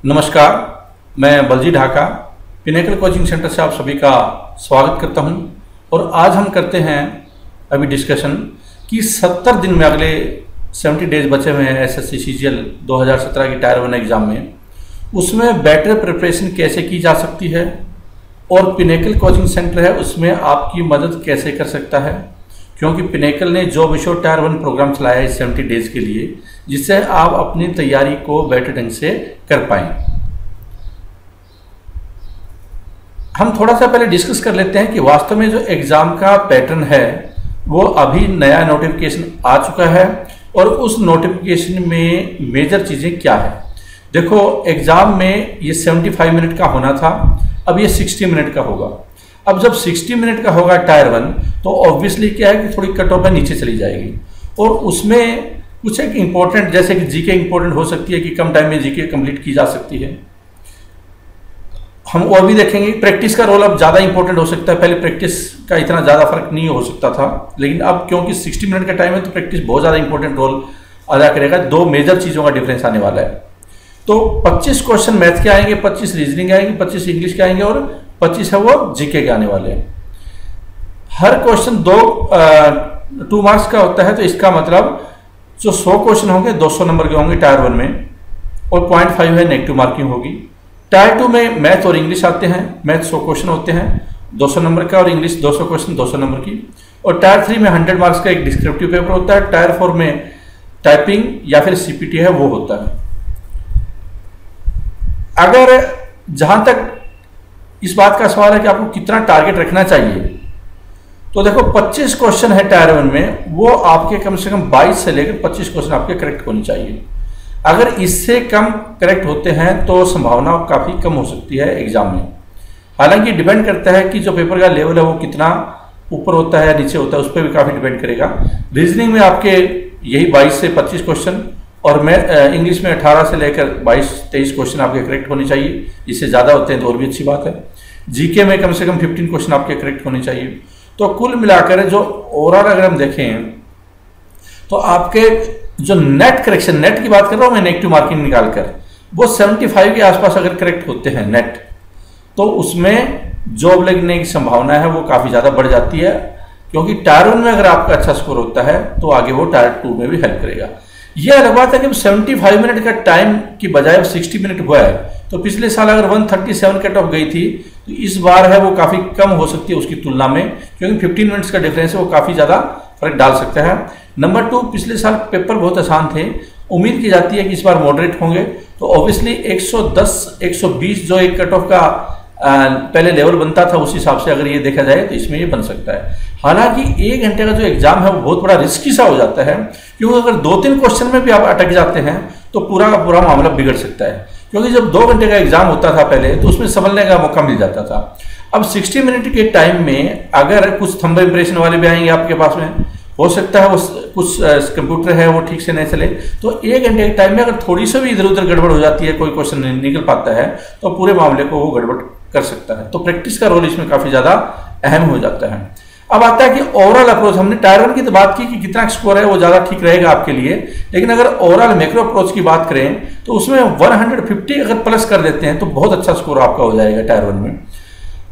नमस्कार, मैं Balji Dhaka pinnacle coaching centre से आप सभी का स्वागत करता हूं। और आज हम करते हैं अभी डिस्कशन कि 70 दिन में अगले 70 डेज बचे हुए हैं एसएससी सीजीएल 2017 की टायर 1 एग्ज़ाम में, उसमें बेटर प्रिपरेशन कैसे की जा सकती है और पिनेकल कोचिंग सेंटर है उसमें आपकी मदद कैसे कर सकता है, क्योंकि पिनेकल ने जॉब एश्योर्ड टायर 1 प्रोग्राम चलाया है 70 डेज के लिए, जिससे आप अपनी तैयारी को बेटर ढंग से कर पाएं। हम थोड़ा सा पहले डिस्कस कर लेते हैं कि वास्तव में जो एग्ज़ाम का पैटर्न है वो अभी नया नोटिफिकेशन आ चुका है और उस नोटिफिकेशन में मेजर चीज़ें क्या है। देखो, एग्ज़ाम में ये 75 मिनट का होना था, अब ये 60 मिनट का होगा। अब जब 60 मिनट का होगा टायर 1 तो ऑब्वियसली क्या है कि थोड़ी कट ऑफ नीचे चली जाएगी और उसमें कुछ एक इम्पोर्टेंट, जैसे कि जीके इम्पोर्टेंट हो सकती है कि कम टाइम में जीके कंप्लीट की जा सकती है। हम वो भी देखेंगे। प्रैक्टिस का रोल अब ज़्यादा इंपॉर्टेंट हो सकता है, पहले प्रैक्टिस का इतना ज़्यादा फर्क नहीं हो सकता था, लेकिन अब क्योंकि 60 मिनट का टाइम है तो प्रैक्टिस बहुत ज़्यादा इंपॉर्टेंट रोल अदा करेगा। दो मेजर चीज़ों का डिफरेंस आने वाला है। तो 25 क्वेश्चन मैथ के आएंगे, 25 रीजनिंग आएंगे, 25 इंग्लिश के आएंगे और 25 है वो जीके के आने वाले हैं। हर क्वेश्चन 2 मार्क्स का होता है, तो इसका मतलब जो 100 क्वेश्चन होंगे 200 नंबर के होंगे टायर 1 में और 0.5 है नेगेटिव मार्किंग होगी। टायर 2 में मैथ और इंग्लिश आते हैं। मैथ 100 क्वेश्चन होते हैं 200 नंबर का और इंग्लिश 200 क्वेश्चन 200 नंबर की। और टायर 3 में 100 मार्क्स का एक डिस्क्रिप्टिव पेपर होता है। टायर 4 में टाइपिंग या फिर सीपीटी है वो होता है। अगर जहां तक इस बात का सवाल है कि आपको कितना टारगेट रखना चाहिए, तो देखो 25 क्वेश्चन है टायर 1 में, वो आपके कम से कम 22 से लेकर 25 क्वेश्चन आपके करेक्ट होने चाहिए। अगर इससे कम करेक्ट होते हैं तो संभावना काफ़ी कम हो सकती है एग्जाम में। हालांकि डिपेंड करता है कि जो पेपर का लेवल है वो कितना ऊपर होता है नीचे होता है, उस पर भी काफ़ी डिपेंड करेगा। रीजनिंग में आपके यही 22 से 25 क्वेश्चन और इंग्लिश में 18 से लेकर 22-23 क्वेश्चन आपके करेक्ट होने चाहिए। इससे ज़्यादा होते हैं तो और भी अच्छी बात है। जीके में कम से कम 15 क्वेश्चन आपके करेक्ट होने चाहिए। तो कुल मिलाकर जो ओवरऑल अगर हम देखें तो आपके जो नेट करेक्शन, नेट की बात कर रहा हूँ मैं, नेगेटिव मार्किंग निकालकर, वो 75 के आसपास अगर करेक्ट होते हैं नेट, तो उसमें जॉब लगने की संभावना है वो काफ़ी ज़्यादा बढ़ जाती है। क्योंकि टायर 1 में अगर आपका अच्छा स्कोर होता है तो आगे वो टायर 2 में भी हेल्प करेगा। ये अलग बात है कि 75 मिनट का टाइम की बजाय 60 मिनट हुआ है, तो पिछले साल अगर 137 कट ऑफ गई थी तो इस बार है वो काफ़ी कम हो सकती है उसकी तुलना में, क्योंकि 15 मिनट्स का डिफरेंस है वो काफ़ी ज़्यादा फर्क डाल सकता है। नंबर 2, पिछले साल पेपर बहुत आसान थे, उम्मीद की जाती है कि इस बार मॉडरेट होंगे, तो ऑब्वियसली 110-120 जो एक कट ऑफ का पहले लेवल बनता था उस हिसाब से अगर ये देखा जाए तो इसमें ये बन सकता है। हालांकि 1 घंटे का जो एग्जाम है वो बहुत बड़ा रिस्की सा हो जाता है, क्योंकि अगर 2-3 क्वेश्चन में भी आप अटक जाते हैं तो पूरा का पूरा मामला बिगड़ सकता है। क्योंकि जब 2 घंटे का एग्जाम होता था पहले तो उसमें संभलने का मौका मिल जाता था। अब 60 मिनट के टाइम में अगर कुछ थंब इंप्रेशन वाले भी आएंगे आपके पास में, हो सकता है वो कुछ कंप्यूटर है वो ठीक से नहीं चले, तो 1 घंटे के टाइम में अगर थोड़ी सी भी इधर उधर गड़बड़ हो जाती है, कोई क्वेश्चन नहीं निकल पाता है, तो पूरे मामले को वो गड़बड़ कर सकता है। तो प्रैक्टिस का रोल इसमें काफ़ी ज़्यादा अहम हो जाता है। अब आता है कि ओवरऑल अप्रोच, हमने टायर 1 की तो बात की कि कितना स्कोर है वो ज़्यादा ठीक रहेगा आपके लिए, लेकिन अगर ओवरऑल मैक्रो अप्रोच की बात करें तो उसमें 150 अगर प्लस कर देते हैं तो बहुत अच्छा स्कोर आपका हो जाएगा टायर 1 में।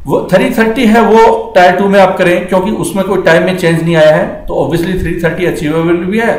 वो 330 है वो टायर 2 में आप करें, क्योंकि उसमें कोई टाइम में चेंज नहीं आया है, तो ऑब्वियसली 330 अचीवेबल भी है।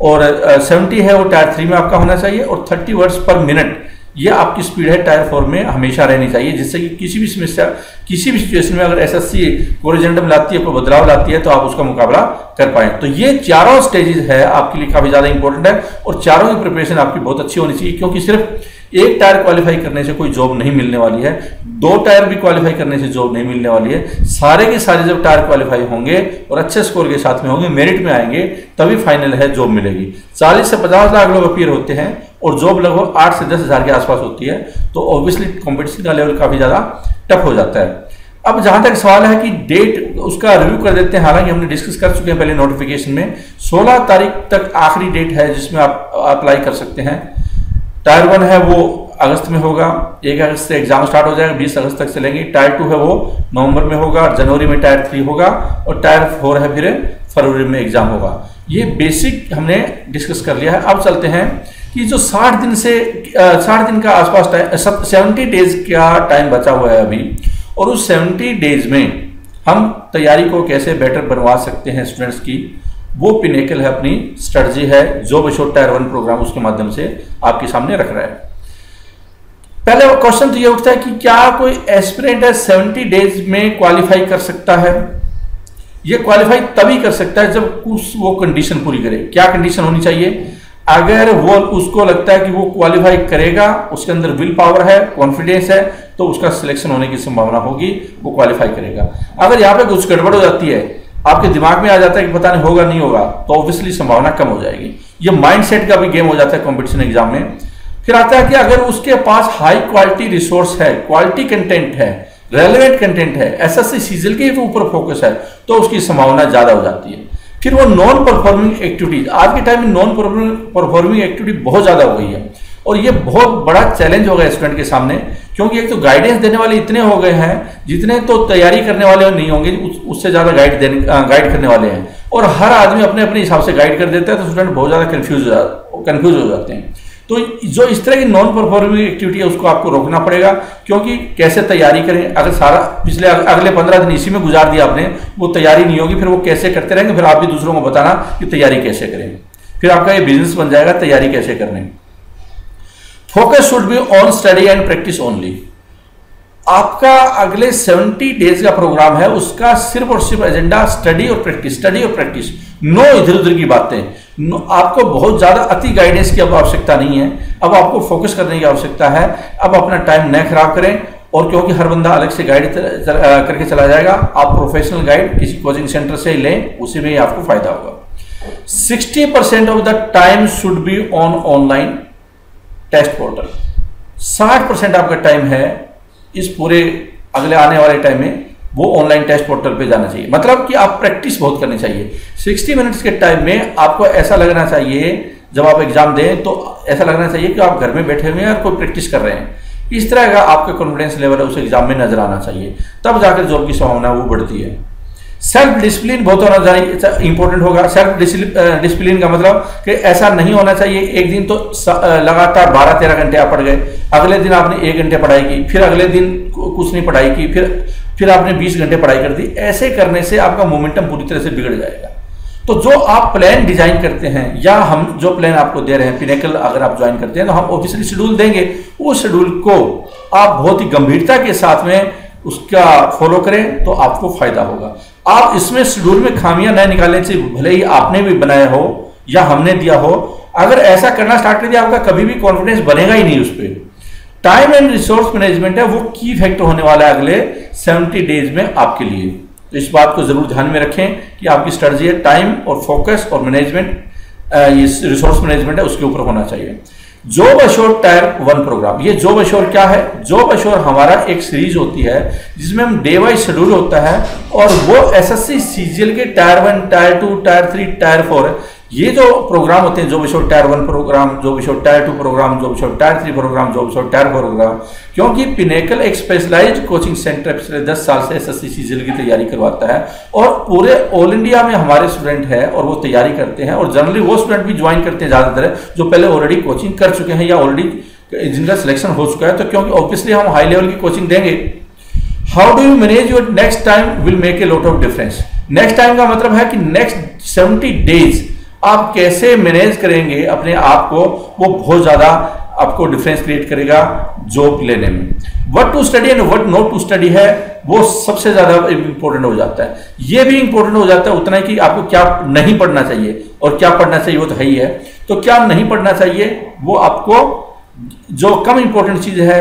और 70 है वो टायर 3 में आपका होना चाहिए और 30 वर्ड्स पर मिनट ये आपकी स्पीड है टायर 4 में हमेशा रहनी चाहिए, जिससे कि किसी भी समस्या, किसी भी सिचुएशन में अगर एसएससी कोरिजेंडम लाती है, कोई बदलाव लाती है, तो आप उसका मुकाबला कर पाएं। तो ये चारों स्टेजेस है आपके लिए काफ़ी ज़्यादा इंपॉर्टेंट है और चारों की प्रिपरेशन आपकी बहुत अच्छी होनी चाहिए, क्योंकि सिर्फ एक टायर क्वालिफाई करने से कोई जॉब नहीं मिलने वाली है, 2 टायर भी क्वालिफाई करने से जॉब नहीं मिलने वाली है। सारे के सारे जब टायर क्वालिफाई होंगे और अच्छे स्कोर के साथ में होंगे, मेरिट में आएंगे, तभी फाइनल है जॉब मिलेगी। 40 से 50 लाख लोग अपीयर होते हैं और जॉब लगभग 8 से 10 हज़ार के आसपास होती है, तो ऑब्वियसली कॉम्पिटिशन का लेवल काफ़ी ज़्यादा टफ हो जाता है। अब जहां तक सवाल है कि डेट, उसका रिव्यू कर देते हैं। हालांकि हमने डिस्कस कर चुके हैं पहले नोटिफिकेशन में, 16 तारीख तक आखिरी डेट है जिसमें आप अप्लाई कर सकते हैं। टायर 1 है वो अगस्त में होगा, 1 अगस्त से एग्जाम स्टार्ट हो जाएगा, 20 अगस्त तक चलेंगे। टायर 2 है वो नवंबर में होगा, जनवरी में टायर 3 होगा और टायर 4 है फिर फरवरी में एग्जाम होगा। ये बेसिक हमने डिस्कस कर लिया है। अब चलते हैं कि जो 60 दिन से 60 दिन का आसपास टाइम 70 डेज का टाइम बचा हुआ है अभी, और उस 70 डेज में हम तैयारी को कैसे बेटर बनवा सकते हैं स्टूडेंट्स की, वो पिनेकल है अपनी स्ट्रेटजी है जॉब एश्योर्ड टायर 1 प्रोग्राम उसके माध्यम से आपके सामने रख रहा है। पहले क्वेश्चन तो ये उठता है कि क्या कोई एस्पिरेंट है 70 डेज में क्वालिफाई कर सकता है? ये क्वालिफाई तभी कर सकता है जब वो कंडीशन पूरी करे। क्या कंडीशन होनी चाहिए? अगर वो उसको लगता है कि वो क्वालिफाई करेगा, उसके अंदर विल पावर है, कॉन्फिडेंस है, तो उसका सिलेक्शन होने की संभावना होगी, वो क्वालिफाई करेगा। अगर यहाँ पे कुछ गड़बड़ हो जाती है, आपके दिमाग में आ जाता है कि पता नहीं होगा नहीं होगा, तो ऑब्वियसली संभावना कम हो जाएगी। ये माइंडसेट का भी गेम हो जाता है कंपटीशन एग्जाम में। फिर आता है कि अगर उसके पास हाई क्वालिटी रिसोर्स है, क्वालिटी कंटेंट है, रेलेवेंट कंटेंट है, एसएससी सीजीएल के ऊपर फोकस है, तो उसकी संभावना ज्यादा हो जाती है। फिर वो नॉन परफॉर्मिंग एक्टिविटीज, आज के टाइम में नॉन परफॉर्मिंग एक्टिविटी बहुत ज्यादा हो गई है, और ये बहुत बड़ा चैलेंज हो गया स्टूडेंट के सामने, क्योंकि एक तो गाइडेंस देने वाले इतने हो गए हैं, जितने तो तैयारी करने वाले नहीं होंगे उससे ज्यादा गाइड करने वाले हैं, और हर आदमी अपने अपने हिसाब से गाइड कर देता है, तो स्टूडेंट बहुत ज्यादा कंफ्यूज हो जाते हैं। तो जो इस तरह की नॉन परफॉर्मिंग एक्टिविटी है उसको आपको रोकना पड़ेगा, क्योंकि कैसे तैयारी करें, अगर सारा पिछले अगले 15 दिन इसी में गुजार दिया आपने, वो तैयारी नहीं होगी, फिर वो कैसे करते रहेंगे, फिर आप भी दूसरों को बताना कि तैयारी कैसे करें, फिर आपका ये बिजनेस बन जाएगा तैयारी कैसे करने। Focus should be on study and practice only. आपका अगले 70 डेज का प्रोग्राम है, उसका सिर्फ और सिर्फ एजेंडा स्टडी और प्रैक्टिस, नो इधर उधर की बातें। आपको बहुत ज्यादा अति गाइडेंस की अब आवश्यकता नहीं है, अब आपको फोकस करने की आवश्यकता है। अब अपना टाइम न खराब करें, और क्योंकि हर बंदा अलग से गाइड करके चला जाएगा, आप प्रोफेशनल गाइड किसी कोचिंग सेंटर से ही लें, उसी में ही आपको फायदा होगा। 60% of the time should be on online test portal. 60% आपका टाइम है इस पूरे अगले आने वाले टाइम में वो ऑनलाइन टेस्ट पोर्टल पे जाना चाहिए। मतलब कि आप प्रैक्टिस बहुत करनी चाहिए। 60 मिनट्स के टाइम में आपको ऐसा लगना चाहिए, जब आप एग्जाम दें तो ऐसा लगना चाहिए कि आप घर में बैठे हुए हैं और कोई प्रैक्टिस कर रहे हैं। इस तरह का आपका कॉन्फिडेंस लेवल है उस एग्जाम में नजर आना चाहिए, तब जाकर जॉब की संभावना वो बढ़ती है। सेल्फ डिसिप्लिन बहुत होना चाहिए, इंपॉर्टेंट होगा। सेल्फ डिसिप्लिन का मतलब कि ऐसा नहीं होना चाहिए एक दिन तो लगातार 12-13 घंटे आप पढ़ गए, अगले दिन आपने 1 घंटे पढ़ाई की, फिर अगले दिन कुछ नहीं पढ़ाई की, फिर आपने 20 घंटे पढ़ाई कर दी। ऐसे करने से आपका मोमेंटम पूरी तरह से बिगड़ जाएगा। तो जो आप प्लान डिजाइन करते हैं, या हम जो प्लान आपको दे रहे हैं पिनेकल, अगर आप ज्वाइन करते हैं तो हम ऑफिशियली शेड्यूल देंगे, उस शेड्यूल को आप बहुत ही गंभीरता के साथ में उसका फॉलो करें तो आपको फायदा होगा। आप इसमें शेड्यूल में खामियां न निकालने से, भले ही आपने भी बनाया हो या हमने दिया हो, अगर ऐसा करना स्टार्ट कर दिया आपका कभी भी कॉन्फिडेंस बनेगा ही नहीं उस पर। टाइम एंड रिसोर्स मैनेजमेंट है वो की फैक्टर होने वाला है अगले 70 डेज में आपके लिए। तो इस बात को जरूर ध्यान में रखें कि आपकी स्ट्रेटजी है टाइम और फोकस और मैनेजमेंट, ये रिसोर्स मैनेजमेंट है उसके ऊपर होना चाहिए। जॉब एश्योर्ड टायर 1 प्रोग्राम, ये जॉब एश्योर्ड क्या है? जॉब एश्योर्ड हमारा एक सीरीज होती है जिसमें हम डे वाइज शेड्यूल होता है, और वो एसएससी सीजीएल के टायर 1, टायर 2, टायर 3, टायर 4 ये जो प्रोग्राम होते हैं, job assured tier 1 programme, job assured tier 2 programme, job assured tier 3 programme, job assured tier 4 programme, क्योंकि पिनेकल एक स्पेशलाइज्ड कोचिंग सेंटर पिछले 10 साल से एसएससी सीजीएल की तैयारी करवाता है, और पूरे ऑल इंडिया में हमारे स्टूडेंट हैं और वो तैयारी करते हैं, और जनरली वो स्टूडेंट भी ज्वाइन करते हैं ज्यादातर जो पहले ऑलरेडी कोचिंग कर चुके हैं या ऑलरेडी जिनका सिलेक्शन हो चुका है। तो क्योंकि ऑब्वियसली हम हाई लेवल की कोचिंग देंगे। How do you manage your next time will make a lot of difference. Next time का मतलब है कि नेक्स्ट 70 डेज आप कैसे मैनेज करेंगे अपने आप को, वो बहुत ज्यादा आपको डिफरेंस क्रिएट करेगा जॉब लेने में। What to study and what not to study है वो सबसे ज्यादा इंपॉर्टेंट हो जाता है। ये भी इंपॉर्टेंट हो जाता है उतना ही कि आपको क्या नहीं पढ़ना चाहिए और क्या पढ़ना चाहिए, वो तो है ही है। तो क्या नहीं पढ़ना चाहिए वो आपको जो कम इंपॉर्टेंट चीज है,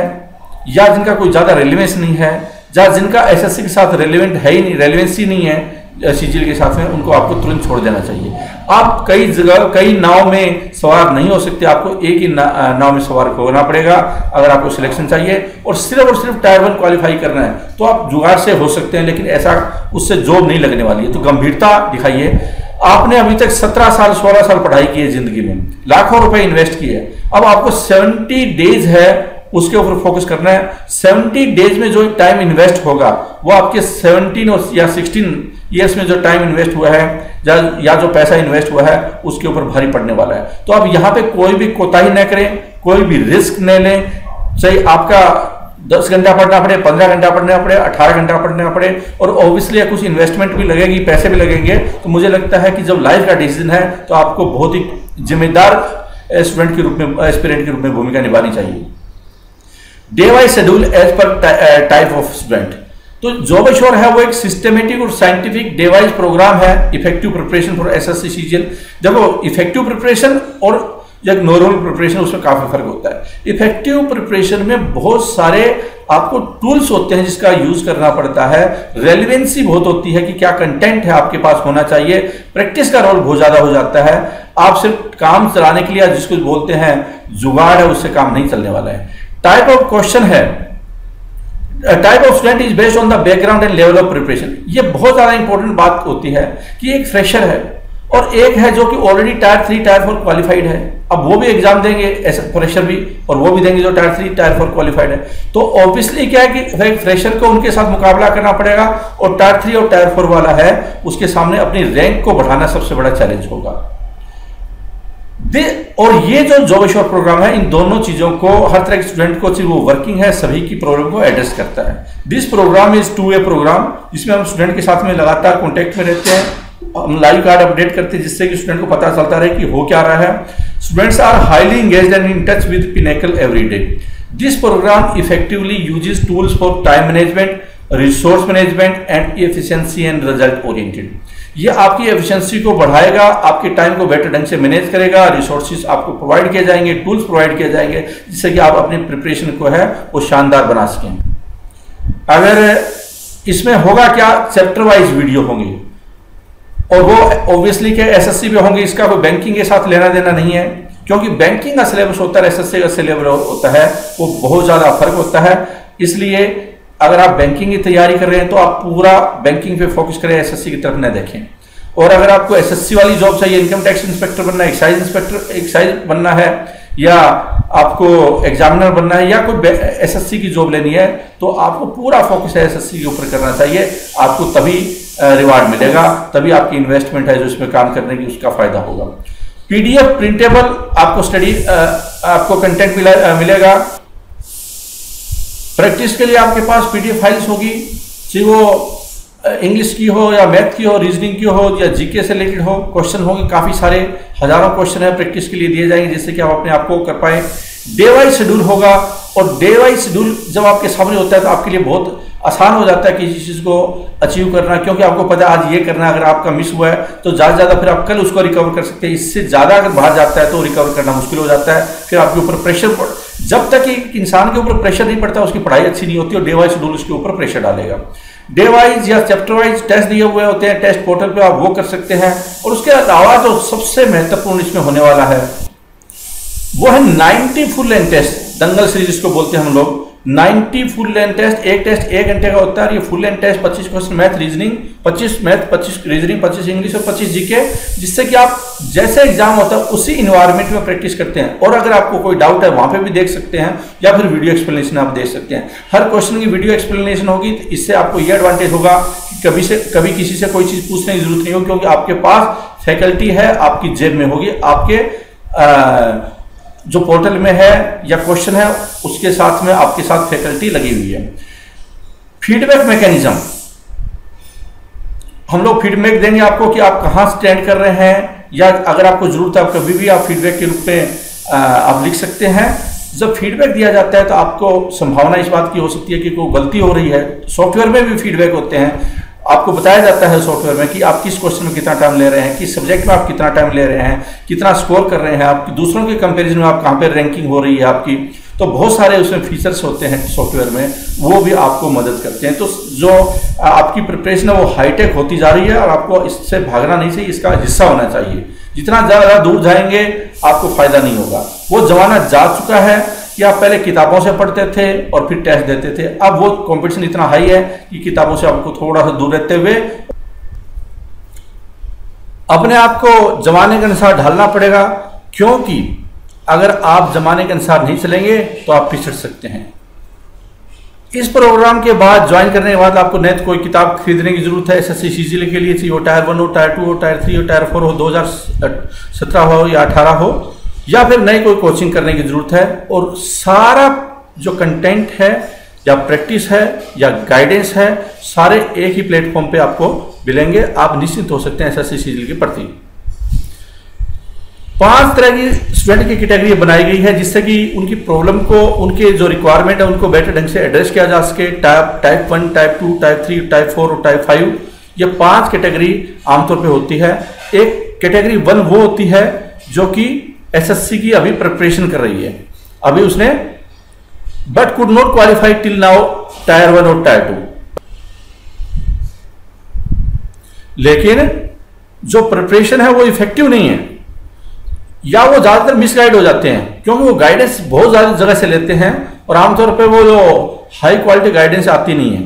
या जिनका कोई ज्यादा रेलिवेंस नहीं है, या जिनका एसएससी के साथ रेलिवेंट है ही नहीं, रेलिवेंसी नहीं है सीजीएल के साथ में, उनको आपको तुरंत छोड़ देना चाहिए। आप कई जगह कई नाव में सवार नहीं हो सकते, आपको एक ही नाव में सवार होना पड़ेगा अगर आपको सिलेक्शन चाहिए। और सिर्फ टायर 1 क्वालिफाई करना है तो आप जुगाड़ से हो सकते हैं, लेकिन ऐसा उससे जॉब नहीं लगने वाली है। तो गंभीरता दिखाइए। आपने अभी तक 17 साल 16 साल पढ़ाई की है, जिंदगी में लाखों रुपए इन्वेस्ट किए, अब आपको 70 डेज है उसके ऊपर फोकस करना है। 70 डेज में जो टाइम इन्वेस्ट होगा वो आपके 17 या 16 ईयर्स में जो टाइम इन्वेस्ट हुआ है या जो पैसा इन्वेस्ट हुआ है उसके ऊपर भारी पड़ने वाला है। तो आप यहाँ पे कोई भी कोताही न करें, कोई भी रिस्क न लें, चाहे आपका 10 घंटा पढ़ना पड़े, 15 घंटा पढ़ना पड़े, 18 घंटा पढ़ना पड़े, और ऑब्वियसली कुछ इन्वेस्टमेंट भी लगेगी, पैसे भी लगेंगे। तो मुझे लगता है कि जब लाइफ का डिसीजन है तो आपको बहुत ही जिम्मेदार स्टूडेंट के रूप में, एस्पिरेंट के रूप में भूमिका निभानी चाहिए। Day wise schedule as per type of student. तो जॉब एश्योर है वो एक सिस्टमेटिक और साइंटिफिक डे वाइज प्रोग्राम है, effective preparation for SSC CGL. देखो, इफेक्टिव प्रिपरेशन और एक नॉर्मल प्रिपरेशन, उसमें काफी फर्क होता है। इफेक्टिव प्रिपरेशन में बहुत सारे आपको टूल्स होते हैं जिसका यूज करना पड़ता है, रेलिवेंसी बहुत होती है कि क्या कंटेंट है आपके पास होना चाहिए, प्रैक्टिस का रोल बहुत ज्यादा हो जाता है। आप सिर्फ काम चलाने के लिए, जिसको बोलते हैं जुगाड़ है, उससे काम नहीं चलने वाला है। टाइप ऑफ क्वेश्चन है, type of student is based on the background and level of preparation. ये बहुत ज्यादा इंपॉर्टेंट बात होती है कि एक फ्रेशर है और एक है जो कि ऑलरेडी टायर 3 टायर 4 क्वालिफाइड है। अब वो भी एग्जाम देंगे, ऐसा फ्रेशर भी, और वो भी देंगे जो टायर 3 टायर 4 क्वालिफाइड है। तो ऑब्वियसली क्या है कि फ्रेशर को उनके साथ मुकाबला करना पड़ेगा, और टायर 3 और टायर 4 वाला है उसके सामने अपनी रैंक को बढ़ाना सबसे बड़ा चैलेंज होगा। और ये जो जॉब एश्योर प्रोग्राम है, इन दोनों चीजों को हर तरह के स्टूडेंट को, सिर्फ वो वर्किंग है, सभी की प्रॉब्लम को एड्रेस करता है। दिस प्रोग्राम इज 2-वे प्रोग्राम, जिसमें हम स्टूडेंट के साथ में लगातार कॉन्टेक्ट में रहते हैं, हम लाइव कार्ड अपडेट करते हैं, जिससे कि स्टूडेंट को पता चलता रहे कि हो क्या रहा है। Students are highly engaged and in touch with Pinnacle every day. This programme effectively uses tools for time management, resource management and efficiency and result oriented. ये आपकी एफिशिएंसी को बढ़ाएगा, आपके टाइम को बेटर ढंग से मैनेज करेगा, रिसोर्सेज आपको प्रोवाइड किए जाएंगे, टूल्स प्रोवाइड किए जाएंगे, जिससे कि आप अपनी प्रिपरेशन को है वो शानदार बना सकें। अगर इसमें होगा क्या, चैप्टर वाइज वीडियो होंगे, और वो ऑब्वियसली के एसएससी पे होंगे, इसका कोई बैंकिंग के साथ लेना देना नहीं है, क्योंकि बैंकिंग का सिलेबस होता है, एसएससी का सिलेबस होता है, वो बहुत ज्यादा फर्क होता है। इसलिए अगर आप बैंकिंग की तैयारी कर रहे हैं तो आप पूरा बैंकिंग पे फोकस करें, एसएससी की तरफ न देखें। और अगर आपको एसएससी वाली जॉब चाहिए, इनकम टैक्स इंस्पेक्टर बनना है, एक्साइज बनना है, या आपको एग्जामिनर बनना है, या कोई एसएससी की जॉब लेनी है, तो आपको पूरा फोकस एसएससी के ऊपर करना चाहिए। आपको तभी रिवार्ड मिलेगा, तभी आपकी इन्वेस्टमेंट है जो इसमें काम करने की, उसका फायदा होगा। पीडीएफ प्रिंटेबल आपको आपको कंटेंट मिलेगा। प्रैक्टिस के लिए आपके पास पीडीएफ फाइल्स होगी, चाहे वो इंग्लिश की हो या मैथ की हो, रीजनिंग की हो या जीके से रिलेटेड हो, क्वेश्चन होंगे, काफी सारे हजारों क्वेश्चन है प्रैक्टिस के लिए दिए जाएंगे, जिससे कि आप अपने आप को कर पाए। डे वाइज शेड्यूल होगा, और डे वाइज शेड्यूल जब आपके सामने होता है तो आपके लिए बहुत आसान हो जाता है किसी चीज को अचीव करना, क्योंकि आपको पता है आज ये करना है। अगर आपका मिस हुआ है तो ज्यादा ज्यादा फिर आप कल उसको रिकवर कर सकते हैं, इससे ज्यादा अगर बाहर जाता है तो रिकवर करना मुश्किल हो जाता है। फिर आपके ऊपर प्रेशर, जब तक एक इंसान के ऊपर प्रेशर नहीं पड़ता उसकी पढ़ाई अच्छी नहीं होती, और डे वाइज शेड्यूल उसके ऊपर प्रेशर डालेगा। डे वाइज या चैप्टर वाइज टेस्ट दिए हुए होते हैं, टेस्ट पोर्टल पे आप वो कर सकते हैं। और उसके अलावा जो सबसे महत्वपूर्ण इसमें होने वाला है वो है 90 full length test, Dangal series जिसको बोलते हैं हम लोग। 90 फुल लेंथ टेस्ट, एक टेस्ट 1 घंटे का होता है, ये full length test 25 question math reasoning, 25 math, 25 reasoning, 25 English और 25 जीके, जिससे कि आप जैसे एग्जाम होता है उसी इन्वायरमेंट में प्रैक्टिस करते हैं। और अगर आपको कोई डाउट है वहां पे भी देख सकते हैं, या फिर वीडियो एक्सप्लेनेशन आप देख सकते हैं। हर क्वेश्चन की वीडियो एक्सप्लेनेशन होगी, तो इससे आपको ये एडवांटेज होगा कि कभी किसी से कोई चीज पूछने की जरूरत नहीं होगी, क्योंकि आपके पास फैकल्टी है, आपकी जेब में होगी, आपके जो पोर्टल में है या क्वेश्चन है उसके साथ में आपके साथ फैकल्टी लगी हुई है। फीडबैक मैकेनिज्म, हम लोग फीडबैक देंगे आपको कि आप कहां स्टैंड कर रहे हैं, या अगर आपको जरूरत है आप कभी भी आप फीडबैक के रूप में आप लिख सकते हैं। जब फीडबैक दिया जाता है तो आपको संभावना इस बात की हो सकती है कि कोई गलती हो रही है। सॉफ्टवेयर में भी फीडबैक होते हैं, आपको बताया जाता है सॉफ्टवेयर में कि आप किस क्वेश्चन में कितना टाइम ले रहे हैं, किस सब्जेक्ट में आप कितना टाइम ले रहे हैं, कितना स्कोर कर रहे हैं, आपकी दूसरों के कंपैरिजन में आप कहाँ पे रैंकिंग हो रही है आपकी। तो बहुत सारे उसमें फीचर्स होते हैं सॉफ्टवेयर में, वो भी आपको मदद करते हैं। तो जो आपकी प्रिपरेशन है वो हाईटेक होती जा रही है, और आपको इससे भागना नहीं चाहिए, इसका हिस्सा होना चाहिए। जितना ज़्यादा दूर जाएंगे आपको फायदा नहीं होगा। वो जमाना जा चुका है कि आप पहले किताबों से पढ़ते थे और फिर टेस्ट देते थे। अब वो कंपटीशन इतना हाई है कि किताबों से आपको थोड़ा सा दूर रहते हुए अपने आप को जमाने के अनुसार ढालना पड़ेगा, क्योंकि अगर आप जमाने के अनुसार नहीं चलेंगे तो आप पिछड़ सकते हैं। इस प्रोग्राम के बाद ज्वाइन करने के बाद आपको नए कोई किताब खरीदने की जरूरत है एसएससी सीजीएल के लिए, चाहिए वो टायर 1 हो, टायर 2 हो, टायर 3 हो, टायर 4 हो, 2017 हो या 18 हो, या फिर नई कोई कोचिंग करने की जरूरत है। और सारा जो कंटेंट है या प्रैक्टिस है या गाइडेंस है, सारे एक ही प्लेटफॉर्म पे आपको मिलेंगे। आप निश्चिंत हो सकते हैं एसएससी सीजीएल के प्रति। 5 तरह की स्टूडेंट की कैटेगरी बनाई गई है जिससे कि उनकी प्रॉब्लम को, उनके जो रिक्वायरमेंट है उनको बेटर ढंग से एड्रेस किया जा सके। टाइप 1, टाइप 2, टाइप 3, टाइप 4 और टाइप 5, ये 5 कैटेगरी आमतौर पे होती है। एक कैटेगरी 1 वो होती है जो कि एसएससी की अभी प्रिपरेशन कर रही है, अभी उसने but could not qualify till now tyre 1 और टायर 2। लेकिन जो प्रिपरेशन है वो इफेक्टिव नहीं है, या वो ज्यादातर मिसगाइड हो जाते हैं क्योंकि वो गाइडेंस बहुत ज्यादा जगह से लेते हैं और आमतौर पे वो जो हाई क्वालिटी गाइडेंस आती नहीं है।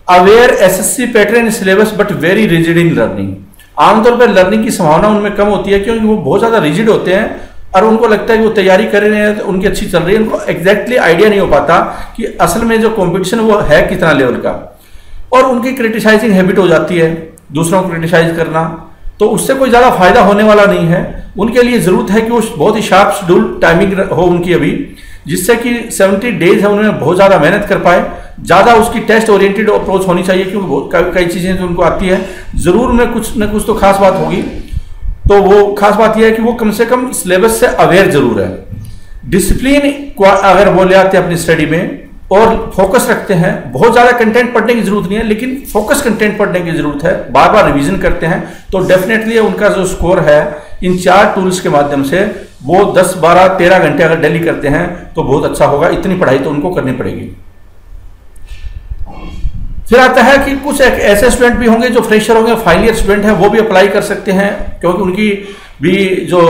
Aware SSC pattern syllabus but very rigid in learning, आमतौर पर लर्निंग की संभावना उनमें कम होती है क्योंकि वो बहुत ज्यादा रिजिड होते हैं और उनको लगता है कि वो तैयारी कर रहे हैं तो उनकी अच्छी चल रही है। उनको एग्जैक्टली आइडिया नहीं हो पाता कि असल में जो कॉम्पिटिशन वो है कितना लेवल का, और उनकी क्रिटिसाइजिंग हैबिट हो जाती है, दूसरों को क्रिटिसाइज करना, तो उससे कोई ज़्यादा फायदा होने वाला नहीं है। उनके लिए ज़रूरत है कि वो बहुत ही शार्प शेड्यूल टाइमिंग हो उनकी अभी, जिससे कि 70 डेज है उन्हें बहुत ज़्यादा मेहनत कर पाए। ज़्यादा उसकी टेस्ट ओरिएंटेड अप्रोच होनी चाहिए क्योंकि कई चीज़ें जो उनको आती है ज़रूर उनमें कुछ न कुछ तो खास बात होगी। तो वो खास बात यह है कि वो कम से कम सिलेबस से अवेयर जरूर है। डिसिप्लिन अगर वो ले आते हैं अपनी स्टडी में और फोकस रखते हैं, बहुत ज़्यादा कंटेंट पढ़ने की जरूरत नहीं है लेकिन फोकस कंटेंट पढ़ने की जरूरत है, बार बार रिवीजन करते हैं, तो डेफिनेटली उनका जो स्कोर है इन 4 टूल्स के माध्यम से वो 10, 12, 13 घंटे अगर डेली करते हैं तो बहुत अच्छा होगा। इतनी पढ़ाई तो उनको करनी पड़ेगी। फिर आता है कि कुछ ऐसे स्टूडेंट भी होंगे जो फ्रेशर होंगे, फाइनल ईयर स्टूडेंट हैं, वो भी अप्लाई कर सकते हैं क्योंकि उनकी भी जो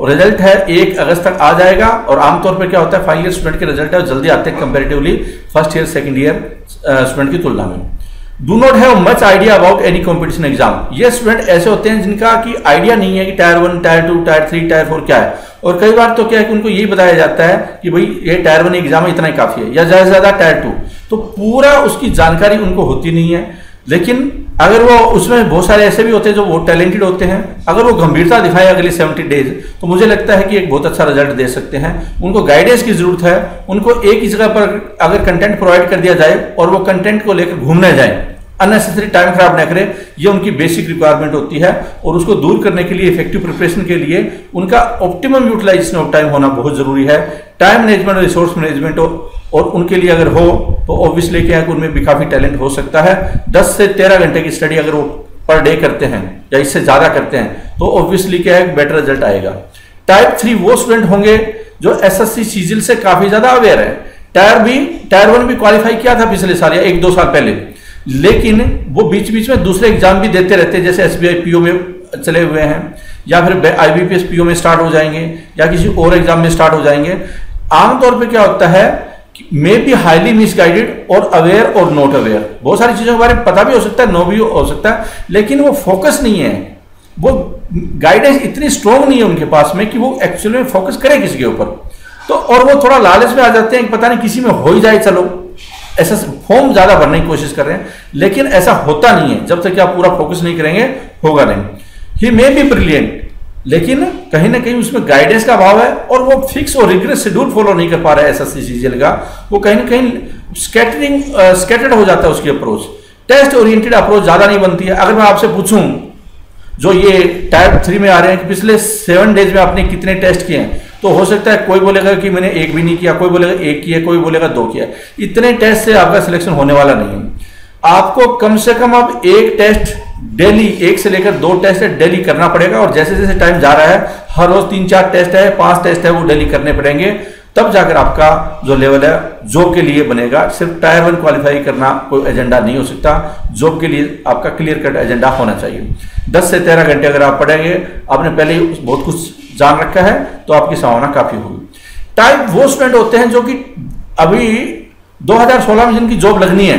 रिजल्ट है 1 अगस्त तक आ जाएगा। और आमतौर पर क्या होता है, फाइनल ईयर स्टूडेंट के रिजल्ट है जल्दी आते हैं comparatively first year second year student की तुलना में। Do not have much idea about any competition exam, ये स्टूडेंट ऐसे होते हैं जिनका कि आइडिया नहीं है कि टायर 1, टायर 2, टायर 3, टायर 4 क्या है। और कई बार तो क्या है कि उनको यही बताया जाता है कि भाई ये टायर 1 एग्जाम है, इतना ही काफी है, या ज्यादा से ज्यादा टायर 2, तो पूरा उसकी जानकारी उनको होती नहीं है। लेकिन अगर वो उसमें बहुत सारे ऐसे भी होते हैं जो बहुत टैलेंटेड होते हैं, अगर वो गंभीरता दिखाए अगले 70 डेज तो मुझे लगता है कि एक बहुत अच्छा रिजल्ट दे सकते हैं। उनको गाइडेंस की जरूरत है, उनको एक ही जगह पर अगर कंटेंट प्रोवाइड कर दिया जाए और वो कंटेंट को लेकर घूमने जाए, अननेसेसरी टाइम खराब ना करें, ये उनकी बेसिक रिक्वायरमेंट होती है। और उसको दूर करने के लिए इफेक्टिव प्रिपरेशन के लिए उनका ऑप्टिमम यूटिलाइजेशन ऑफ टाइम होना बहुत जरूरी है। टाइम मैनेजमेंट, रिसोर्स मैनेजमेंट और उनके लिए अगर हो तो ऑब्वियसली क्या है कि उनमें भी काफी टैलेंट हो सकता है। 10 से 13 घंटे की स्टडी अगर वो पर डे करते हैं या इससे ज्यादा करते हैं तो ऑब्वियसली क्या है बेटर रिजल्ट आएगा। टाइप 3 वो स्टूडेंट होंगे जो एसएससी सीजीएल से काफी ज्यादा अवेयर है। टायर 1 भी क्वालिफाई किया था पिछले साल या 1-2 साल पहले, लेकिन वो बीच बीच में दूसरे एग्जाम भी देते रहते हैं, जैसे एसबीआई पीओ में चले हुए हैं या फिर आईबीपीएस पीओ में स्टार्ट हो जाएंगे या किसी और एग्जाम में स्टार्ट हो जाएंगे। आमतौर पे क्या होता है कि मे बी हाईली मिसगाइडेड और अवेयर और नॉट अवेयर, बहुत सारी चीजों के बारे में पता भी हो सकता है, नो भी हो सकता है, लेकिन वो फोकस नहीं है, वो गाइडेंस इतनी स्ट्रॉन्ग नहीं है उनके पास में कि वो एक्चुअली में फोकस करे किसी के ऊपर। तो और वो थोड़ा लालच में आ जाते हैं कि पता नहीं किसी में हो ही जाए, चलो ऐसा फॉर्म ज्यादा भरने की कोशिश कर रहे हैं, लेकिन ऐसा होता नहीं है। जब तक आप पूरा फोकस नहीं करेंगे होगा नहीं। ही मे बी ब्रिलियंट, लेकिन कहीं ना कहीं उसमें गाइडेंस का अभाव है और वो फिक्स और रिग्रेस शेड्यूल फॉलो नहीं कर पा रहा है एसएससी सीजीएल का। वो कहीं ना कहीं स्कैटर्ड हो जाता है उसकी अप्रोच, टेस्ट ओरिएंटेड अप्रोच ज्यादा नहीं बनती है। अगर मैं आपसे पूछूं जो ये टाइप 3 में आ रहे हैं कि पिछले 7 डेज में आपने कितने टेस्ट किए हैं, तो हो सकता है कोई बोलेगा कि मैंने 1 भी नहीं किया, कोई बोलेगा 1 किया, कोई बोलेगा 2 किया। इतने टेस्ट से आपका सिलेक्शन होने वाला नहीं है। आपको कम से कम अब 1 टेस्ट डेली, 1 से लेकर 2 टेस्ट डेली करना पड़ेगा। और जैसे जैसे टाइम जा रहा है हर रोज 3-4 टेस्ट है, 5 टेस्ट है, वो डेली करने पड़ेंगे, तब जाकर आपका जो लेवल है जॉब के लिए बनेगा। सिर्फ टायर 1 क्वालिफाई करना कोई एजेंडा नहीं हो सकता, जॉब के लिए आपका क्लियर कट एजेंडा होना चाहिए। 10 से 13 घंटे अगर आप पढ़ेंगे, आपने पहले ही बहुत कुछ जान रखा है, तो आपकी संभावना काफी होगी। टाइप वो स्टूडेंट होते हैं जो कि अभी 2016 में जिनकी जॉब लगनी है,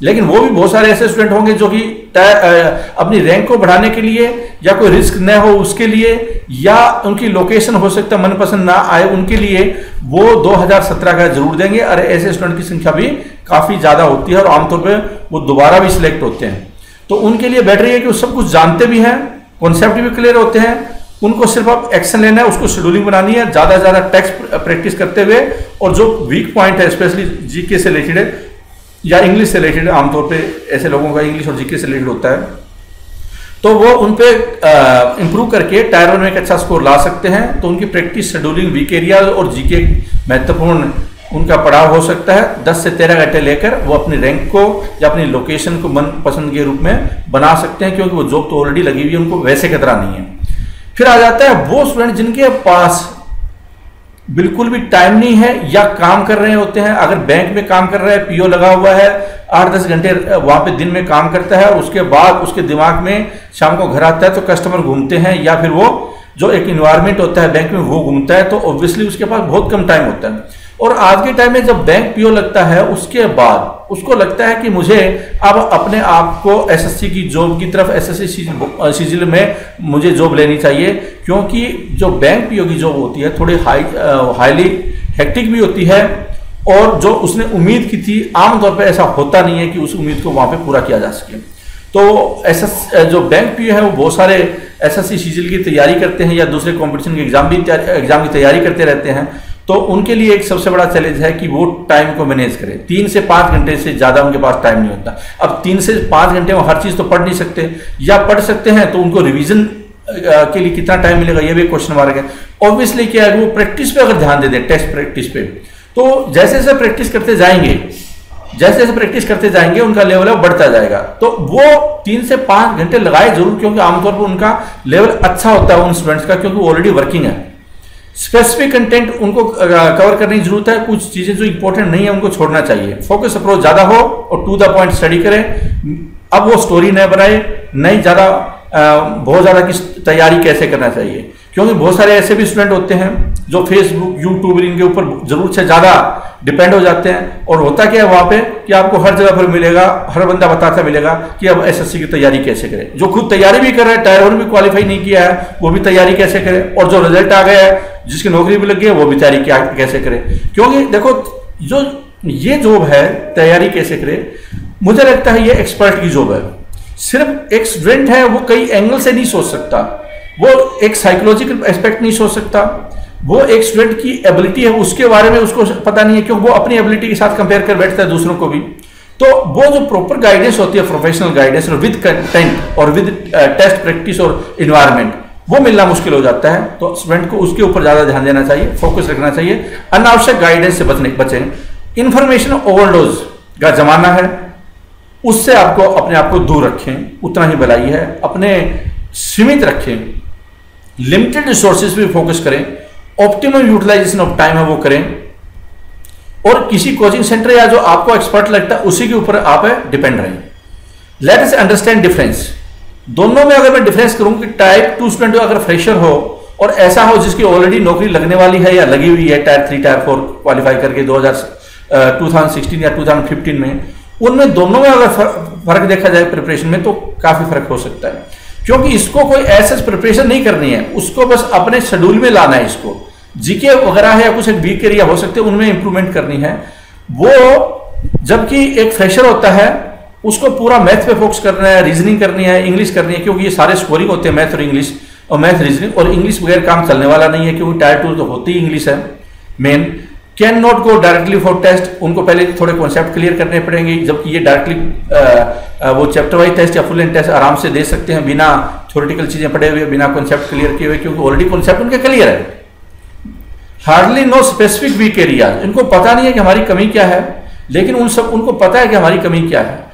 लेकिन वो भी बहुत सारे ऐसे स्टूडेंट होंगे जो कि अपनी रैंक को बढ़ाने के लिए या कोई रिस्क न हो उसके लिए, या उनकी लोकेशन हो सकता है मनपसंद ना आए उनके लिए, वो 2017 का जरूर देंगे। और ऐसे स्टूडेंट की संख्या भी काफ़ी ज़्यादा होती है और आमतौर पर वो दोबारा भी सिलेक्ट होते हैं। तो उनके लिए बेटर है कि वो सब कुछ जानते भी हैं, कॉन्सेप्ट भी क्लियर होते हैं, उनको सिर्फ अब एक्शन लेना है, उसको शेड्यूलिंग बनानी है, ज़्यादा से ज़्यादा टेक्स्ट प्रैक्टिस करते हुए, और जो वीक पॉइंट है स्पेशली जीके से रिलेटेड या इंग्लिश से रिलेटेड, आमतौर पे ऐसे लोगों का इंग्लिश और जीके से रिलेटेड होता है, तो वो उन पे इम्प्रूव करके टायर 1 में एक अच्छा स्कोर ला सकते हैं। तो उनकी प्रैक्टिस, शेड्यूलिंग, वीक एरिया और जीके महत्वपूर्ण उनका पड़ाव हो सकता है। 10 से 13 घंटे लेकर वो अपनी रैंक को या अपनी लोकेशन को मनपसंद के रूप में बना सकते हैं, क्योंकि वो जॉब तो ऑलरेडी लगी हुई है, उनको वैसे खतरा नहीं है। फिर आ जाता है वो स्टूडेंट जिनके पास बिल्कुल भी टाइम नहीं है या काम कर रहे होते हैं। अगर बैंक में काम कर रहा है, पीओ लगा हुआ है, 8-10 घंटे वहां पे दिन में काम करता है, उसके बाद उसके दिमाग में शाम को घर आता है तो कस्टमर घूमते हैं, या फिर वो जो एक इन्वायरमेंट होता है बैंक में वो घूमता है, तो ऑब्वियसली उसके पास बहुत कम टाइम होता है। और आज के टाइम में जब बैंक पीओ लगता है उसके बाद उसको लगता है कि मुझे अब अपने आप को एसएससी की जॉब की तरफ, एसएससी सीजीएल में मुझे जॉब लेनी चाहिए, क्योंकि जो बैंक पीओ की जॉब होती है थोड़ी हाईली हेक्टिक भी होती है, और जो उसने उम्मीद की थी आमतौर पर ऐसा होता नहीं है कि उस उम्मीद को वहां पे पूरा किया जा सके। तो जो बैंक पीओ है वो बहुत सारे एसएससी सीजीएल की तैयारी करते हैं या दूसरे कॉम्पिटिशन के एग्जाम की तैयारी करते रहते हैं। तो उनके लिए एक सबसे बड़ा चैलेंज है कि वो टाइम को मैनेज करें। 3 से 5 घंटे से ज़्यादा उनके पास टाइम नहीं होता। अब 3 से 5 घंटे में हर चीज़ तो पढ़ नहीं सकते, या पढ़ सकते हैं तो उनको रिवीजन के लिए कितना टाइम मिलेगा ये भी क्वेश्चन मार्क है। ऑब्वियसली क्या है, वो प्रैक्टिस पे अगर ध्यान दे दें, टेस्ट प्रैक्टिस पे, तो जैसे जैसे प्रैक्टिस करते जाएंगे उनका लेवल है बढ़ता जाएगा। तो वो 3 से 5 घंटे लगाए जरूर, क्योंकि आमतौर पर उनका लेवल अच्छा होता है उन स्टूडेंट्स का, क्योंकि वो ऑलरेडी वर्किंग है। स्पेसिफिक कंटेंट उनको कवर करने की जरूरत है, कुछ चीजें जो इंपॉर्टेंट नहीं है उनको छोड़ना चाहिए। फोकस अप्रोच ज्यादा हो और टू द पॉइंट स्टडी करें। अब वो स्टोरी न बनाए, नहीं ज्यादा बहुत ज्यादा की तैयारी कैसे करना चाहिए, क्योंकि बहुत सारे ऐसे भी स्टूडेंट होते हैं जो फेसबुक, यूट्यूब इनके ऊपर जरूरत से ज्यादा डिपेंड हो जाते हैं। और होता क्या है वहां पे कि आपको हर जगह पर मिलेगा, हर बंदा बताता मिलेगा कि अब एसएससी की तैयारी कैसे करें। जो खुद तैयारी भी कर रहा है, टायर 1 भी क्वालिफाई नहीं किया है, वो भी तैयारी कैसे करे, और जो रिजल्ट आ गया है, जिसकी नौकरी भी लग गई है, वो भी तैयारी कैसे करे। क्योंकि देखो जो ये जॉब है, तैयारी कैसे करे, मुझे लगता है ये एक्सपर्ट की जॉब है। सिर्फ एक स्टूडेंट है वो कई एंगल से नहीं सोच सकता, वो एक साइकोलॉजिकल एस्पेक्ट नहीं सोच सकता, वो एक स्टूडेंट की एबिलिटी है उसके बारे में उसको पता नहीं है, क्योंकि वो अपनी एबिलिटी के साथ कंपेयर कर बैठता है दूसरों को भी। तो वो जो प्रॉपर गाइडेंस होती है, प्रोफेशनल गाइडेंस और विद कंटेंट और विद टेस्ट प्रैक्टिस और इन्वायरमेंट, वो मिलना मुश्किल हो जाता है। तो स्टूडेंट को उसके ऊपर ज्यादा ध्यान देना चाहिए, फोकस रखना चाहिए, अनावश्यक गाइडेंस से बचें। इंफॉर्मेशन ओवरडोज का जमाना है, उससे आपको अपने आप को दूर रखें, उतना ही भलाई है। अपने सीमित रखें, लिमिटेड रिसोर्सेज पे फोकस करें, ऑप्टिमम यूटिलाइजेशन ऑफ टाइम है वो करें, और किसी कोचिंग सेंटर या जो आपको एक्सपर्ट लगता है उसी के ऊपर आप डिपेंड रहें। Let us understand difference. दोनों में अगर मैं डिफरेंस करूं कि टाइप 2 स्टूडेंट अगर फ्रेशर हो और ऐसा हो जिसकी ऑलरेडी नौकरी लगने वाली है या लगी हुई है टायर 3 टायर 4 क्वालिफाई करके 2016 या 2015 में, उनमें दोनों में अगर फर्क देखा जाए प्रिपरेशन में तो काफी फर्क हो सकता है। क्योंकि इसको कोई ऐसा प्रिपरेशन नहीं करनी है, उसको बस अपने शेड्यूल में लाना है। इसको जीके वगैरह है या कुछ वीक एरिया हो सकते हैं उनमें इंप्रूवमेंट करनी है वो। जबकि एक फ्रेशर होता है उसको पूरा मैथ पे फोकस करना है, रीजनिंग करनी है, इंग्लिश करनी है, क्योंकि ये सारे स्कोरिंग होते हैं मैथ और इंग्लिश, और मैथ रीजनिंग और इंग्लिश बगैर काम चलने वाला नहीं है, क्योंकि टायर 2 तो होती ही इंग्लिश है main. Can not go directly for test, उनको पहले थोड़े कॉन्सेप्ट क्लियर करने पड़ेंगे, जबकि ये डायरेक्टली वो चैप्टर वाइज टेस्ट या फुल एंड टेस्ट आराम से दे सकते हैं बिना थ्योरेटिकल चीजें पढ़े हुए, बिना कॉन्सेप्ट क्लियर किए हुए, क्योंकि ऑलरेडी कॉन्सेप्ट उनके क्लियर है। Hardly no specific weak area, इनको पता नहीं है कि हमारी कमी क्या है, लेकिन उनको पता है कि हमारी कमी क्या है।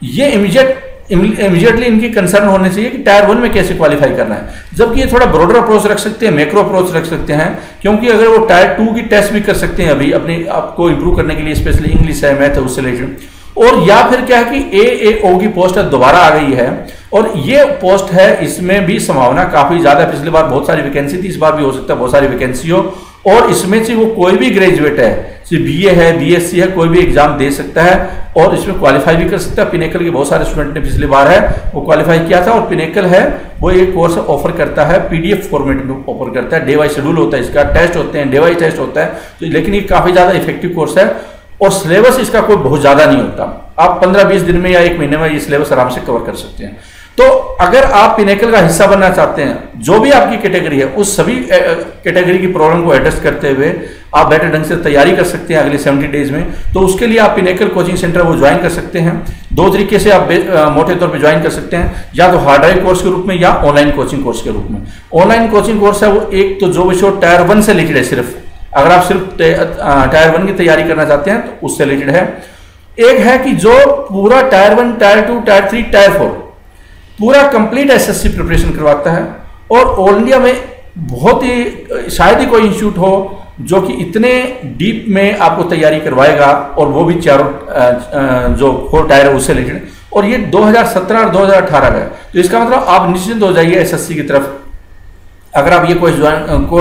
ये इमीडिएटली इनकी कंसर्न होने चाहिए कि टायर 1 में कैसे क्वालिफाई करना है। जबकि ये थोड़ा ब्रॉडर अप्रोच रख सकते हैं, मैक्रो अप्रोच रख सकते हैं, क्योंकि अगर वो टायर 2 की टेस्ट भी कर सकते हैं अभी अपने आपको इंप्रूव करने के लिए, स्पेशली इंग्लिश है, मैथ है, उससे रिलेटेड। और या फिर क्या है कि AAO की पोस्ट दोबारा आ गई है, और ये पोस्ट है, इसमें भी संभावना काफी ज्यादा है। पिछली बार बहुत सारी वैकेंसी थी, इस बार भी हो सकता है बहुत सारी वैकेंसी हो, और इसमें से वो कोई भी ग्रेजुएट है, सिर्फ बीए है, बीएससी है, कोई भी एग्जाम दे सकता है और इसमें क्वालिफाई भी कर सकता है। पिनेकल के बहुत सारे स्टूडेंट ने पिछली बार है वो क्वालिफाई किया था। और पिनेकल है वो एक कोर्स ऑफर करता है, पीडीएफ फॉर्मेट में ऑफर करता है, डे वाइज शेड्यूल होता है, इसका टेस्ट होते हैं, डे वाइज टेस्ट होता है। तो लेकिन ये काफी ज्यादा इफेक्टिव कोर्स है और सिलेबस इसका कोई बहुत ज्यादा नहीं होता। आप 15-20 दिन में या 1 महीने में ये सिलेबस आराम से कवर कर सकते हैं। तो अगर आप पिनेकल का हिस्सा बनना चाहते हैं, जो भी आपकी कैटेगरी है उस सभी कैटेगरी की प्रॉब्लम को एड्रेस करते हुए आप बेटर ढंग से तैयारी कर सकते हैं अगले 70 डेज में, तो उसके लिए आप पिनेकल कोचिंग सेंटर वो ज्वाइन कर सकते हैं। 2 तरीके से आप मोटे तौर पे ज्वाइन कर सकते हैं, या तो हार्ड ड्राइव कोर्स के रूप में या ऑनलाइन कोचिंग कोर्स के रूप में। ऑनलाइन कोचिंग कोर्स है वो एक तो जो विषय टायर 1 से रिलेटेड है, सिर्फ अगर आप सिर्फ टायर 1 की तैयारी करना चाहते हैं तो उससे रिलेटेड है। एक है कि जो पूरा टायर 1, टायर 2, टायर 3, टायर 4 पूरा कंप्लीट एसएससी प्रिपरेशन करवाता है। और ऑल इंडिया में बहुत ही शायद ही कोई इंस्टीट्यूट हो जो कि इतने डीप में आपको तैयारी करवाएगा, और वो भी चारों जो 4 टायर है उससे रिलेटेड। और ये 2017 और 2018 का है, तो इसका मतलब आप निश्चिंत हो जाइए एसएससी की तरफ। अगर आप ये कोर्स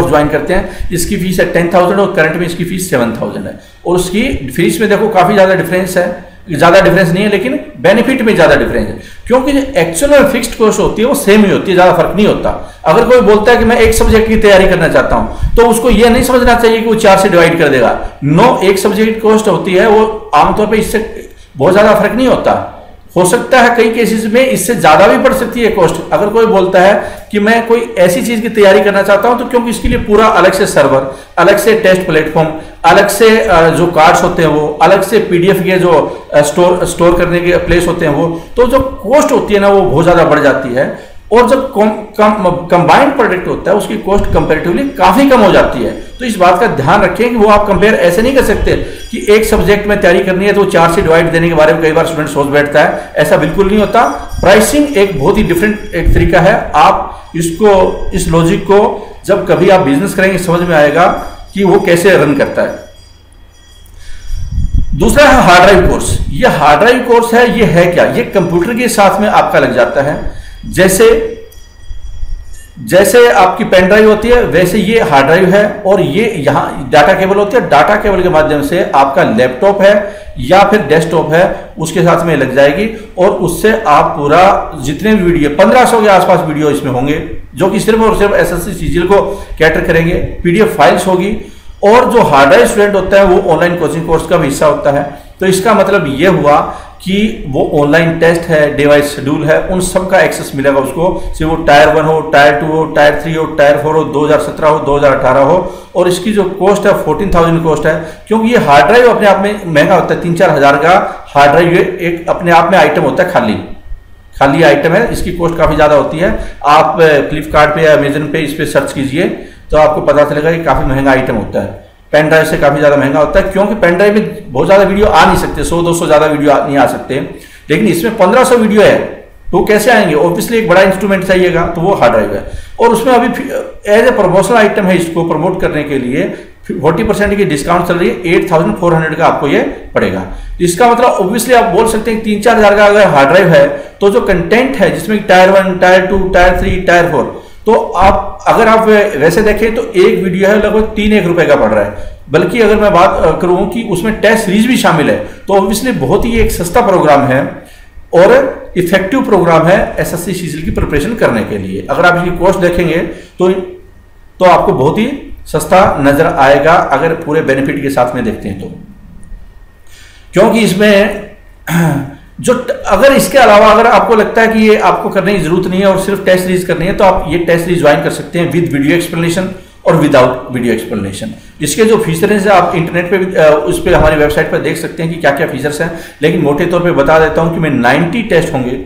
ज्वाइन करते हैं, इसकी फीस है 10,000 और करंट में इसकी फीस 7,000 है। और उसकी फीस में देखो काफी ज्यादा डिफरेंस है, ज्यादा डिफरेंस नहीं है लेकिन बेनिफिट में ज्यादा डिफरेंस है, क्योंकि जो एक्चुअल में फिक्स्ड कोर्स होती है वो सेम ही होती है, ज्यादा फर्क नहीं होता। अगर कोई बोलता है कि मैं एक सब्जेक्ट की तैयारी करना चाहता हूं, तो उसको ये नहीं समझना चाहिए कि वो 4 से डिवाइड कर देगा। नो, एक सब्जेक्ट कॉस्ट होती है, वो आमतौर पर इससे बहुत ज्यादा फर्क नहीं होता। हो सकता है कई केसेस में इससे ज्यादा भी पड़ सकती है कॉस्ट। अगर कोई बोलता है कि मैं कोई ऐसी चीज की तैयारी करना चाहता हूं, तो क्योंकि इसके लिए पूरा अलग से सर्वर, अलग से टेस्ट प्लेटफॉर्म, अलग से जो कार्ड्स होते हैं वो, अलग से पीडीएफ के जो स्टोर करने के प्लेस होते हैं वो, तो जो कॉस्ट होती है ना वो बहुत ज्यादा बढ़ जाती है। और जब कंबाइंड प्रोडक्ट होता है उसकी कॉस्ट कंपैरेटिवली काफी कम हो जाती है। तो इस बात का ध्यान रखें कि वो आप कंपेयर ऐसे नहीं कर सकते कि एक सब्जेक्ट में तैयारी करनी है तो 4 से डिवाइड देने के बारे में कई बार स्टूडेंट सोच बैठता है, ऐसा बिल्कुल नहीं होता। प्राइसिंग एक बहुत ही डिफरेंट एक तरीका है। आप इसको, इस लॉजिक को जब कभी आप बिजनेस करेंगे समझ में आएगा कि वो कैसे रन करता है। दूसरा है हार्ड ड्राइव कोर्स। ये हार्ड ड्राइव कोर्स है, ये है क्या? ये कंप्यूटर के साथ में आपका लग जाता है। जैसे आपकी पेन ड्राइव होती है वैसे ये हार्ड ड्राइव है, और ये यहाँ डाटा केबल होती है। डाटा केबल के माध्यम से आपका लैपटॉप है या फिर डेस्कटॉप है उसके साथ में लग जाएगी, और उससे आप पूरा जितने भी वीडियो, 1500 के आसपास वीडियो इसमें होंगे, जो कि सिर्फ और सिर्फ एसएससी सीजीएल को कैटर करेंगे। पीडीएफ फाइल्स होगी, और जो हार्ड ड्राइव स्टूडेंट होता है वो ऑनलाइन कोचिंग कोर्स का भी हिस्सा होता है। तो इसका मतलब ये हुआ कि वो ऑनलाइन टेस्ट है, डे वाइज शेड्यूल है, उन सब का एक्सेस मिलेगा उसको, चाहे वो टायर 1 हो, टायर 2 हो, टायर 3 हो, टायर 4 हो, 2017 हो, 2018 हो। और इसकी जो कॉस्ट है 14,000 कॉस्ट है, क्योंकि ये हार्ड ड्राइव अपने आप में महंगा होता है। 3-4 हज़ार का हार्ड ड्राइव ये एक अपने आप में आइटम होता है, खाली आइटम है। इसकी कॉस्ट काफी ज्यादा होती है। आप फ्लिपकार्ट पे या अमेजन पे इस पे सर्च कीजिए तो आपको पता चलेगा कि काफी महंगा आइटम होता है। पेन ड्राइव से काफी ज्यादा महंगा होता है, क्योंकि पेन ड्राइव में बहुत ज्यादा वीडियो आ नहीं सकते, 100-200 ज्यादा वीडियो नहीं आ सकते, लेकिन इसमें 1500 वीडियो है, तो कैसे आएंगे? ऑब्वियसली एक बड़ा इंस्ट्रूमेंट चाहिएगा, तो वो हार्ड ड्राइव है। और उसमें अभी एज ए प्रमोशनल आइटम है, इसको प्रमोट करने के लिए 40% की डिस्काउंट चल रही है, 8,400 का आपको ये पड़ेगा। इसका मतलब ऑब्वियसली आप बोल सकते हैं 3-4 हज़ार का अगर हार्ड ड्राइव है, तो जो कंटेंट है जिसमें टायर 1, टायर 2, टायर 3, टायर 4, तो आप अगर आप वैसे देखें तो एक वीडियो है लगभग 3-1 रुपए का पड़ रहा है। बल्कि अगर मैं बात करूं कि उसमें टेस्ट सीरीज भी शामिल है, तो ऑब्वियसली बहुत ही एक सस्ता प्रोग्राम है और इफेक्टिव प्रोग्राम है एसएससी सीजीएल की प्रिपरेशन करने के लिए। अगर आप इसकी कॉस्ट देखेंगे तो आपको बहुत ही सस्ता नजर आएगा, अगर पूरे बेनिफिट के साथ में देखते हैं तो। क्योंकि इसमें जो अगर इसके अलावा अगर आपको लगता है कि ये आपको करने की जरूरत नहीं है और सिर्फ टेस्ट सीरीज करनी है, तो आप ये टेस्ट सीरीज ज्वाइन कर सकते हैं विद वीडियो एक्सप्लेनेशन और विदाउट वीडियो एक्सप्लेनेशन। इसके जो फीचर्स है आप इंटरनेट पे भी उस पर हमारी वेबसाइट पर देख सकते हैं कि क्या क्या फीचर्स हैं, लेकिन मोटे तौर पे बता देता हूं कि मैं 90 टेस्ट होंगे,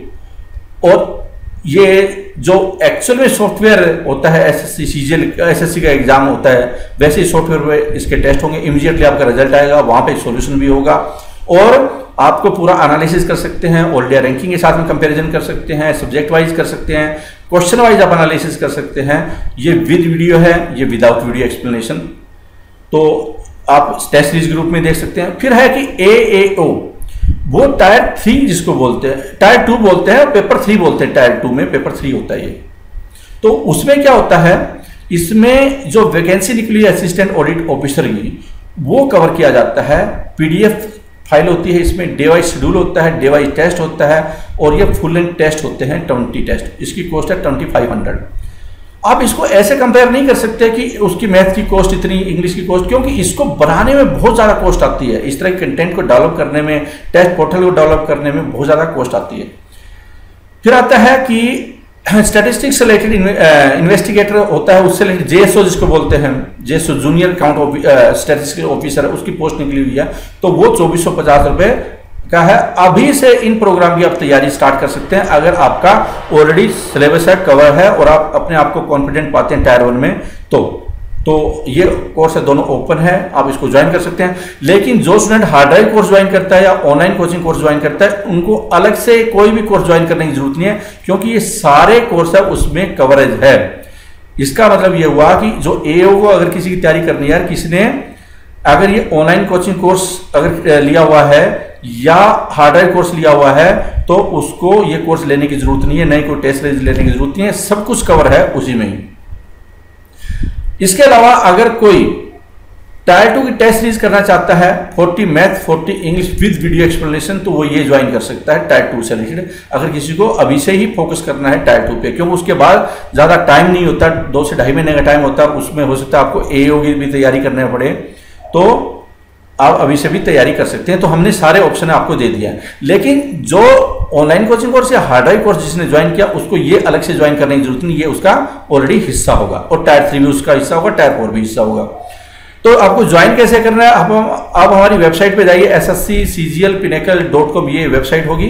और ये जो एक्चुअल में सॉफ्टवेयर होता है एसएससी सीजीएल एसएससी का एग्जाम होता है, वैसे ही सॉफ्टवेयर पे इसके टेस्ट होंगे। इमीडिएटली आपका रिजल्ट आएगा, वहां पे सॉल्यूशन भी होगा, और आपको पूरा एनालिसिस कर सकते हैं, ऑल इंडिया रैंकिंग के साथ में कंपैरिजन कर सकते हैं, सब्जेक्ट वाइज कर सकते हैं, क्वेश्चन वाइज आप एनालिसिस कर सकते हैं। ये विद वीडियो है, ये विदाउट वीडियो एक्सप्लेनेशन, तो आप टेस्ट सीरीज ग्रुप में देख सकते हैं। फिर है कि AAO, वो टायर 3 जिसको बोलते हैं, टायर 2 बोलते हैं, पेपर 3 बोलते हैं। टायर 2 में पेपर 3 होता है ये। तो उसमें क्या होता है इसमें जो वैकेंसी निकली है असिस्टेंट ऑडिट ऑफिसर की, वो कवर किया जाता है। पीडीएफ फाइल होती है, इसमें डे वाइज शेड्यूल होता है, डे वाइज टेस्ट होता है, और ये फुल लेंथ टेस्ट होते हैं 20 टेस्ट। इसकी कॉस्ट है 2500। आप इसको ऐसे कंपेयर नहीं कर सकते कि उसकी मैथ की कॉस्ट इतनी, इंग्लिश की कॉस्ट, क्योंकि इसको बनाने में बहुत ज़्यादा कॉस्ट आती है। इस तरह के कंटेंट को डेवलप करने में, टेस्ट पोर्टल को डेवलप करने में बहुत ज़्यादा कॉस्ट आती है। फिर आता है कि स्टैटिस्टिक्स से रिलेटेड इन्वेस्टिगेटर होता है, उससे रिलेटेड जेएसओ जिसको बोलते हैं, JSO junior account statistical officer है, उसकी पोस्ट निकली हुई है, तो वो 2450 रुपये का है। अभी से इन प्रोग्राम की आप तैयारी स्टार्ट कर सकते हैं अगर आपका ऑलरेडी सिलेबस है, कवर है, और आप अपने आप को कॉन्फिडेंट पाते हैं टायर 1 में, तो ये कोर्स है, दोनों ओपन है, आप इसको ज्वाइन कर सकते हैं। लेकिन जो student hard drive course join करता है या ऑनलाइन कोचिंग कोर्स ज्वाइन करता है, उनको अलग से कोई भी कोर्स ज्वाइन करने की जरूरत नहीं है, क्योंकि ये सारे कोर्स है उसमें कवरेज है। इसका मतलब ये हुआ कि जो एओ को अगर किसी की तैयारी करनी है, किसी ने अगर ये ऑनलाइन कोचिंग कोर्स अगर लिया हुआ है या हार्ड ड्राइव कोर्स लिया हुआ है, तो उसको ये कोर्स लेने की जरूरत नहीं है, नहीं कोई टेस्ट सीरीज लेने की जरूरत नहीं है, सब कुछ कवर है उसी में ही। इसके अलावा अगर कोई टायर 2 की टेस्ट सीरीज करना चाहता है, 40 math 40 English with video explanation, तो वो ये ज्वाइन कर सकता है टायर 2 से रिलेटेड, अगर किसी को अभी से ही फोकस करना है टायर 2 पे, क्योंकि उसके बाद ज़्यादा टाइम नहीं होता, 2 से 2.5 महीने का टाइम होता है, उसमें हो सकता है आपको एओ की भी तैयारी करने पड़े, तो आप अभी से भी तैयारी कर सकते हैं। तो हमने सारे ऑप्शन आपको दे दिया है। लेकिन जो ऑनलाइन कोचिंग कोर्स या हार्ड ड्राइव कोर्स जिसने ज्वाइन किया, उसको ये अलग से ज्वाइन करने की जरूरत नहीं, ये उसका ऑलरेडी हिस्सा होगा, और टायर 3 भी उसका हिस्सा होगा, टायर 4 भी हिस्सा होगा। तो आपको ज्वाइन कैसे करना है, आप हमारी वेबसाइट पे जाइए, ssccglpinnacle.com, ये वेबसाइट होगी,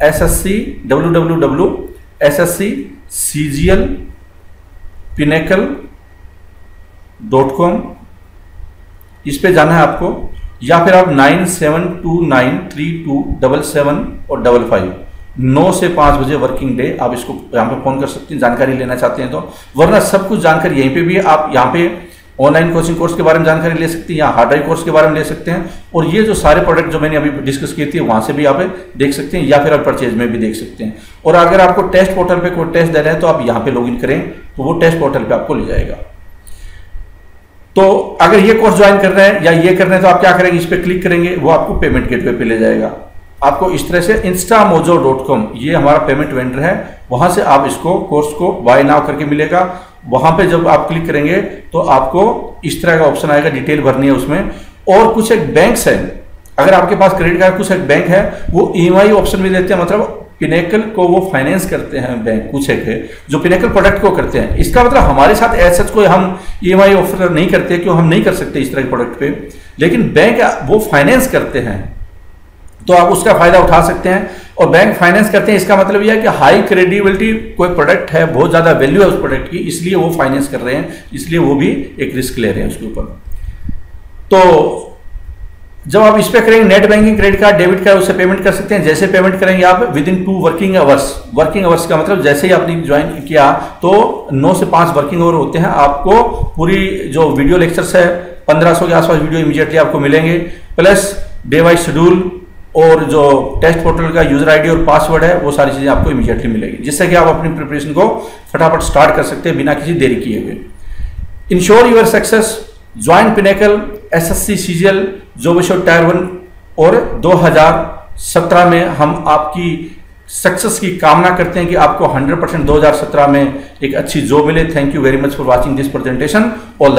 www.ssccglpinnacle.com, इस पे जाना है आपको, या फिर आप 97293277 और 55 9 से 5 बजे वर्किंग डे आप इसको यहाँ पे फोन कर सकते हैं, जानकारी लेना चाहते हैं तो। वरना सब कुछ जानकारी यहीं पे भी है, आप यहाँ पे ऑनलाइन कोचिंग कोर्स के बारे में जानकारी ले सकते हैं, या हार्ड ड्राइव कोर्स के बारे में ले सकते हैं, और ये जो सारे प्रोडक्ट जो मैंने अभी डिस्कस किए थे वहाँ से भी आप देख सकते हैं, या फिर आप परचेज में भी देख सकते हैं। और अगर आपको टेस्ट पोर्टल पर कोई टेस्ट दे रहे हैं तो आप यहाँ पे लॉगिन करें, तो वो टेस्ट पोर्टल पर आपको ले जाएगा। तो अगर ये कोर्स ज्वाइन कर रहे हैं या ये कर रहे हैं, तो आप क्या करेंगे, इस पर क्लिक करेंगे, वो आपको पेमेंट गेटवे पे ले जाएगा। आपको इस तरह से instamojo.com, ये हमारा पेमेंट वेंडर है, वहां से आप इसको कोर्स को बाय नाउ करके मिलेगा। वहां पे जब आप क्लिक करेंगे तो आपको इस तरह का ऑप्शन आएगा, डिटेल भरनी है उसमें, और कुछ एक बैंक्स है, अगर आपके पास क्रेडिट कार्ड, कुछ एक बैंक है वो EMI ऑप्शन भी देते हैं, मतलब पिनेकल को वो फाइनेंस करते हैं बैंक, कुछ एक जो पिनेकल प्रोडक्ट को करते हैं। इसका मतलब हमारे साथ एसेट्स को हम EMI ऑफर नहीं करते, क्यों हम नहीं कर सकते इस तरह के प्रोडक्ट पे, लेकिन बैंक वो फाइनेंस करते हैं, तो आप उसका फायदा उठा सकते हैं। और बैंक फाइनेंस करते हैं, इसका मतलब यह है कि हाई क्रेडिबिलिटी कोई प्रोडक्ट है, बहुत ज्यादा वैल्यू है उस प्रोडक्ट की, इसलिए वो फाइनेंस कर रहे हैं, इसलिए वो भी एक रिस्क ले रहे हैं उसके ऊपर। तो जब आप इस पे करेंगे, net banking, credit card, debit card, उससे पेमेंट कर सकते हैं। जैसे पेमेंट करेंगे आप with in 2 working hours, working hours का मतलब जैसे ही आपने ज्वाइन किया तो 9 से 5 वर्किंग आवर होते हैं, आपको पूरी जो वीडियो लेक्चर्स है 1500 के आसपास वीडियो इमीडिएटली आपको मिलेंगे, प्लस डे वाइज शेड्यूल, और जो टेस्ट पोर्टल का यूजर आईडी और पासवर्ड है, वो सारी चीजें आपको इमीडिएटली मिलेगी, जिससे कि आप अपनी प्रिपरेशन को फटाफट स्टार्ट कर सकते हैं बिना किसी देरी किए हुए। Ensure your success, join Pinnacle, SSC CGL जो विश्व टायर 1, और 2017 में हम आपकी सक्सेस की कामना करते हैं कि आपको 100% 2017 में एक अच्छी जॉब मिले। Thank you very much for watching this presentation. All the